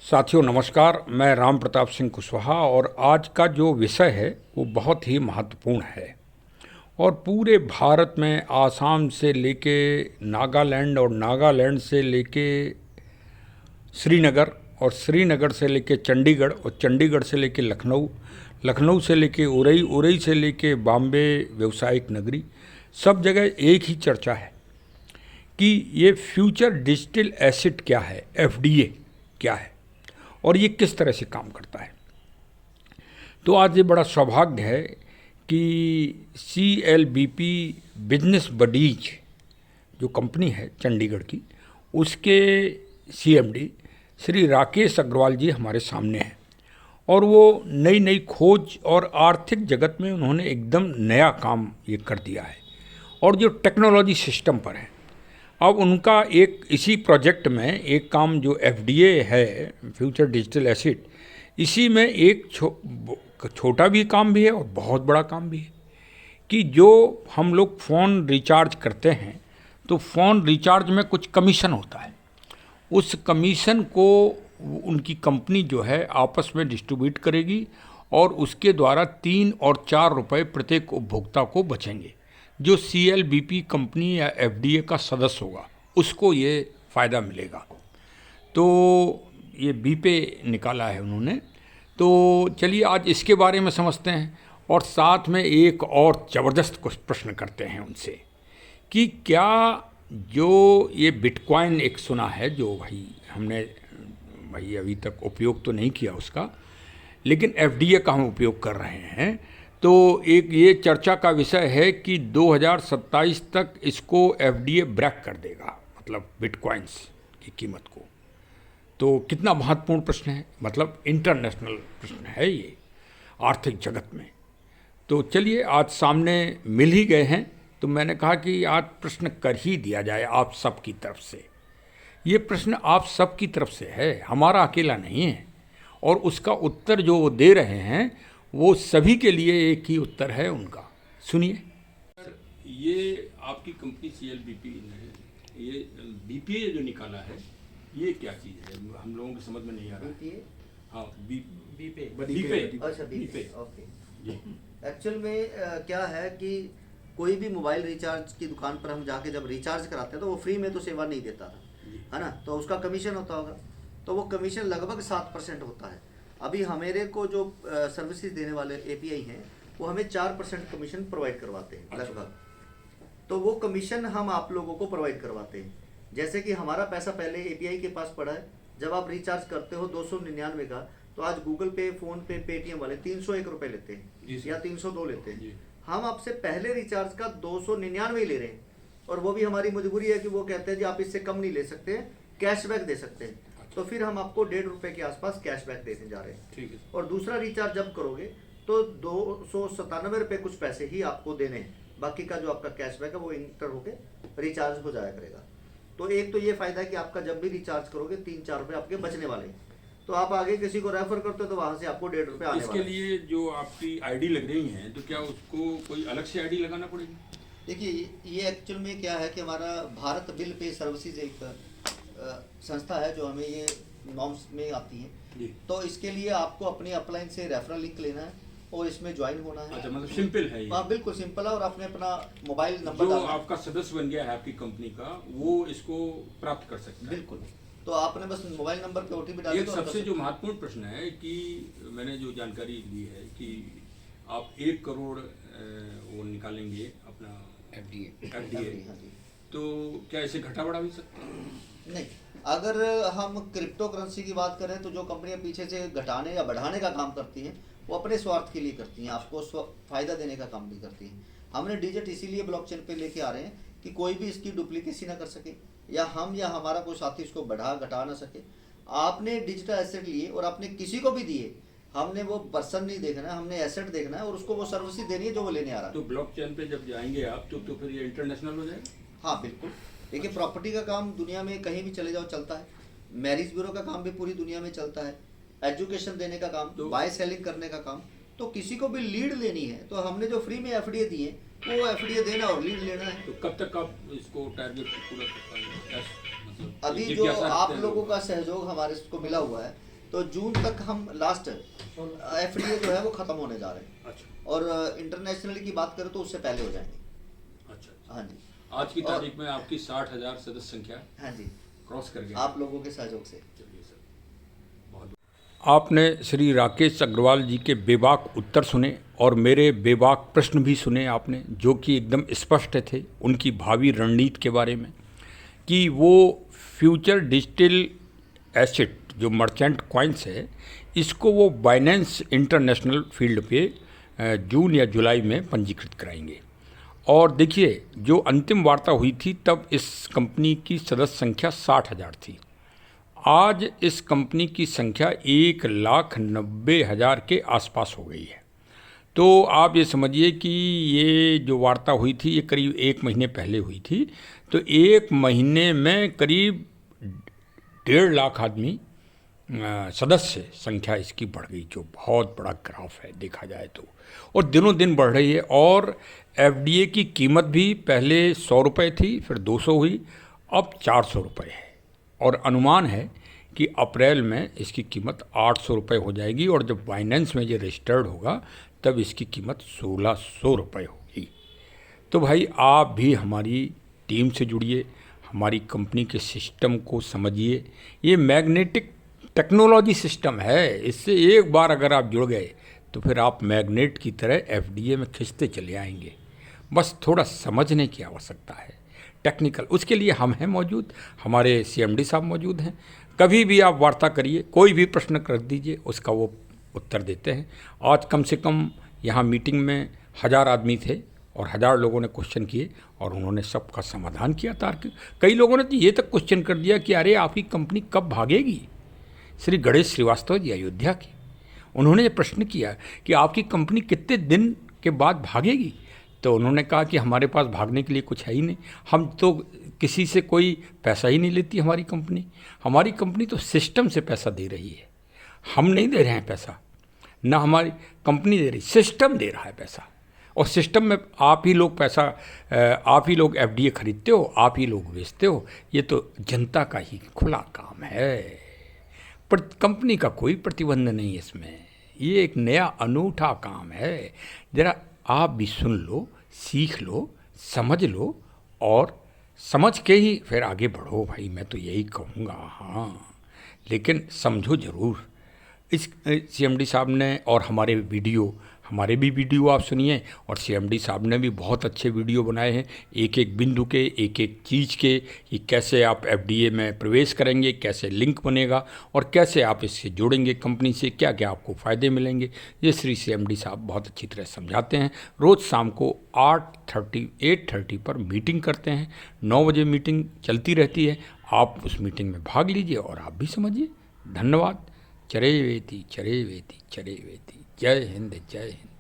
साथियों नमस्कार। मैं राम प्रताप सिंह कुशवाहा और आज का जो विषय है वो बहुत ही महत्वपूर्ण है और पूरे भारत में आसाम से लेके नागालैंड और नागालैंड से लेके श्रीनगर और श्रीनगर से लेके चंडीगढ़ और चंडीगढ़ से लेके लखनऊ, लखनऊ से लेके उरई, उरई से लेके बॉम्बे व्यावसायिक नगरी, सब जगह एक ही चर्चा है कि ये फ्यूचर डिजिटल एसेट क्या है, एफडीए क्या है और ये किस तरह से काम करता है। तो आज ये बड़ा सौभाग्य है कि CLBP बिजनेस बडीज जो कंपनी है चंडीगढ़ की, उसके CMD श्री राकेश अग्रवाल जी हमारे सामने हैं और वो नई नई खोज और आर्थिक जगत में उन्होंने एकदम नया काम ये कर दिया है और जो टेक्नोलॉजी सिस्टम पर है। अब उनका एक इसी प्रोजेक्ट में एक काम जो FDA है, फ्यूचर डिजिटल एसेट, इसी में एक छोटा भी काम भी है और बहुत बड़ा काम भी है कि जो हम लोग फ़ोन रिचार्ज करते हैं तो फ़ोन रिचार्ज में कुछ कमीशन होता है, उस कमीशन को उनकी कंपनी जो है आपस में डिस्ट्रीब्यूट करेगी और उसके द्वारा 3 और 4 रुपए प्रत्येक उपभोक्ता को बचेंगे। जो CLBP कंपनी या FDA का सदस्य होगा उसको ये फ़ायदा मिलेगा। तो ये बी पे निकाला है उन्होंने। तो चलिए आज इसके बारे में समझते हैं और साथ में एक और ज़बरदस्त कुछ प्रश्न करते हैं उनसे कि क्या जो ये बिटकॉइन एक सुना है, जो हमने अभी तक उपयोग तो नहीं किया उसका, लेकिन FDA का हम उपयोग कर रहे हैं। तो एक ये चर्चा का विषय है कि 2027 तक इसको FDA ब्रेक कर देगा, मतलब बिटकॉइंस की कीमत को। तो कितना महत्वपूर्ण प्रश्न है, मतलब इंटरनेशनल प्रश्न है ये आर्थिक जगत में। तो चलिए आज सामने मिल ही गए हैं तो मैंने कहा कि आज प्रश्न कर ही दिया जाए आप सब की तरफ से। ये प्रश्न आप सब की तरफ से है, हमारा अकेला नहीं है और उसका उत्तर जो वो दे रहे हैं वो सभी के लिए एक ही उत्तर है उनका। सुनिए। ये आपकी कंपनी CLBP ने ये BPA जो निकाला है, ये क्या चीज़ है, हम लोगों की समझ में नहीं आ रहा है। हाँ, BPA। अच्छा, BPA, ओके जी। एक्चुअल में क्या है कि कोई भी मोबाइल रिचार्ज की दुकान पर हम जाके जब रिचार्ज कराते हैं तो वो फ्री में तो सेवा नहीं देता था, है ना, तो उसका कमीशन होता होगा। तो वो कमीशन लगभग 7% होता है। अभी हमेरे को जो सर्विसेज देने वाले API हैं वो हमें 4% कमीशन प्रोवाइड करवाते हैं लगभग। तो वो कमीशन हम आप लोगों को प्रोवाइड करवाते हैं। जैसे कि हमारा पैसा पहले API के पास पड़ा है, जब आप रिचार्ज करते हो 299 का, तो आज गूगल पे, फोन पे, पेटीएम वाले 301 रुपये लेते हैं या 302 लेते हैं। हम आपसे पहले रिचार्ज का 299 ही ले रहे हैं और वो भी हमारी मजबूरी है कि वो कहते हैं जी आप इससे कम नहीं ले सकते, कैशबैक दे सकते हैं। तो फिर हम आपको 1.5 रुपये के आसपास कैशबैक देने जा रहे हैं। ठीक है। और दूसरा रिचार्ज जब करोगे तो 297 रुपये कुछ पैसे ही आपको देने हैं, बाकी का जो आपका कैशबैक है वो इंटर होकर रिचार्ज हो जाया करेगा। तो एक तो ये फायदा है कि आपका जब भी रिचार्ज करोगे 3-4 रुपये आपके बचने वाले हैं। तो आप आगे किसी को रेफर करते हो तो वहां से आपको 1.5 रुपये आने इसके वाले। लिए जो आपकी ID लग रही है तो क्या उसको कोई अलग से ID लगाना पड़ेगी? देखिए ये एक्चुअल में क्या है कि हमारा भारत बिल पे सर्विसेज एक संस्था है जो हमें ये नॉर्म्स में आती है। तो इसके लिए आपको अपने अपलाइन से रेफरल लिंक लेना है और इसमें ज्वाइन होना है। अच्छा, मतलब सिंपल है ये? हाँ बिल्कुल सिंपल है। और आपने अपना मोबाइल नंबर जो आपका सदस्य बन गया है आपकी कंपनी का, वो इसको प्राप्त कर सकता है। बिल्कुल। तो आपने बस मोबाइल नंबर पे OTP डाल एक सबसे जो महत्वपूर्ण प्रश्न है कि मैंने जो जानकारी ली है कि आप 1 करोड़ वो निकालेंगे अपना FDA। तो क्या इसे घटा बढ़ा भी सकते हैं? नहीं, अगर हम क्रिप्टो करेंसी की बात करें तो जो कंपनियां पीछे से घटाने या बढ़ाने का काम करती हैं वो अपने स्वार्थ के लिए करती हैं, आपको फायदा देने का काम नहीं करती हैं। हमने डिजिट इसीलिए ब्लॉकचेन पे लेके आ रहे हैं कि कोई भी इसकी डुप्लीकेसी ना कर सके या हम या हमारा कोई साथी इसको बढ़ा घटा ना सके। आपने डिजिटल एसेट लिए और आपने किसी को भी दिए, हमने वो पर्सन नहीं देखना है, हमने एसेट देखना है और उसको वो सर्विस देनी है जो वो लेने आ रहा है। तो ब्लॉकचेन पे जब जाएंगे आप तो फिर ये इंटरनेशनल हो जाएगा? हाँ बिल्कुल। देखिए प्रॉपर्टी का काम दुनिया में कहीं भी चले जाओ चलता है, मैरिज ब्यूरो का काम भी पूरी दुनिया में चलता है, एजुकेशन देने का काम, तो बाय सेलिंग करने का काम। तो किसी को भी लीड लेनी है तो हमने जो फ्री में FDA दिए वो FDA देना और लीड लेना है। तो कब तक आप इसको टारगेट पूरा कर पाएंगे? मतलब अभी जो आप लोगों का सहयोग हमारे को मिला हुआ है तो जून तक हम लास्ट एफडीए जो है वो खत्म होने जा रहे हैं। अच्छा और इंटरनेशनली की बात करें तो उससे पहले हो जाएंगे। अच्छा। हाँ जी, आज की तारीख में आपकी 60,000 सदस्य संख्या हाँ जी, क्रॉस कर गया। आप लोगों के सहयोग से। चलिए सर, बहुत आपने श्री राकेश अग्रवाल जी के बेबाक उत्तर सुने और मेरे बेबाक प्रश्न भी सुने आपने, जो कि एकदम स्पष्ट थे उनकी भावी रणनीति के बारे में, कि वो फ्यूचर डिजिटल एसेट जो मर्चेंट कॉइन्स है, इसको वो बाइनेंस इंटरनेशनल फील्ड पे जून या जुलाई में पंजीकृत कराएंगे। और देखिए, जो अंतिम वार्ता हुई थी तब इस कंपनी की सदस्य संख्या 60,000 थी। आज इस कंपनी की संख्या 1,90,000 के आसपास हो गई है। तो आप ये समझिए कि ये जो वार्ता हुई थी ये करीब 1 महीने पहले हुई थी। तो 1 महीने में करीब 1.5 लाख आदमी सदस्य संख्या इसकी बढ़ गई, जो बहुत बड़ा ग्राफ है देखा जाए तो, और दिनों दिन बढ़ रही है। और एफडीए की कीमत भी पहले 100 रुपये थी, फिर 200 हुई, अब 400 रुपये है। और अनुमान है कि अप्रैल में इसकी कीमत 800 रुपये हो जाएगी, और जब बाइनेंस में ये रजिस्टर्ड होगा तब इसकी कीमत 1,600 रुपये होगी। तो भाई आप भी हमारी टीम से जुड़िए, हमारी कंपनी के सिस्टम को समझिए। ये मैग्नेटिक टेक्नोलॉजी सिस्टम है, इससे एक बार अगर आप जुड़ गए तो फिर आप मैग्नेट की तरह एफडीए में खिंचते चले आएंगे। बस थोड़ा समझने की आवश्यकता है टेक्निकल, उसके लिए हम हैं मौजूद, हमारे सीएमडी साहब मौजूद हैं। कभी भी आप वार्ता करिए, कोई भी प्रश्न कर दीजिए, उसका वो उत्तर देते हैं। आज कम से कम यहाँ मीटिंग में 1000 आदमी थे और 1000 लोगों ने क्वेश्चन किए और उन्होंने सबका समाधान किया तार्किक। कई लोगों ने तो ये तक क्वेश्चन कर दिया कि अरे आपकी कंपनी कब भागेगी। श्री गणेश श्रीवास्तव जी अयोध्या के, उन्होंने ये प्रश्न किया कि आपकी कंपनी कितने दिन के बाद भागेगी। तो उन्होंने कहा कि हमारे पास भागने के लिए कुछ है ही नहीं, हम तो किसी से कोई पैसा ही नहीं लेती हमारी कंपनी। हमारी कंपनी तो सिस्टम से पैसा दे रही है, हम नहीं दे रहे हैं पैसा, ना हमारी कंपनी दे रही, सिस्टम दे रहा है पैसा। और सिस्टम में आप ही लोग पैसा, आप ही लोग एफडीए खरीदते हो, आप ही लोग बेचते हो। ये तो जनता का ही खुला काम है, पर कंपनी का कोई प्रतिबंध नहीं है इसमें। ये एक नया अनूठा काम है। ज़रा आप भी सुन लो, सीख लो, समझ लो, और समझ के ही फिर आगे बढ़ो भाई, मैं तो यही कहूँगा। हाँ, लेकिन समझो ज़रूर। इस सीएमडी साहब ने और हमारे भी वीडियो आप सुनिए, और सीएमडी साहब ने भी बहुत अच्छे वीडियो बनाए हैं, एक एक बिंदु के, एक एक चीज़ के, कि कैसे आप एफडीए में प्रवेश करेंगे, कैसे लिंक बनेगा, और कैसे आप इससे जुड़ेंगे कंपनी से, क्या क्या आपको फ़ायदे मिलेंगे। ये श्री सीएमडी साहब बहुत अच्छी तरह समझाते हैं। रोज़ शाम को 8:30 पर मीटिंग करते हैं, 9 बजे मीटिंग चलती रहती है। आप उस मीटिंग में भाग लीजिए और आप भी समझिए। धन्यवाद। चरे वेति चरे वेति चरे वेति। जय हिंद, जय हिंद।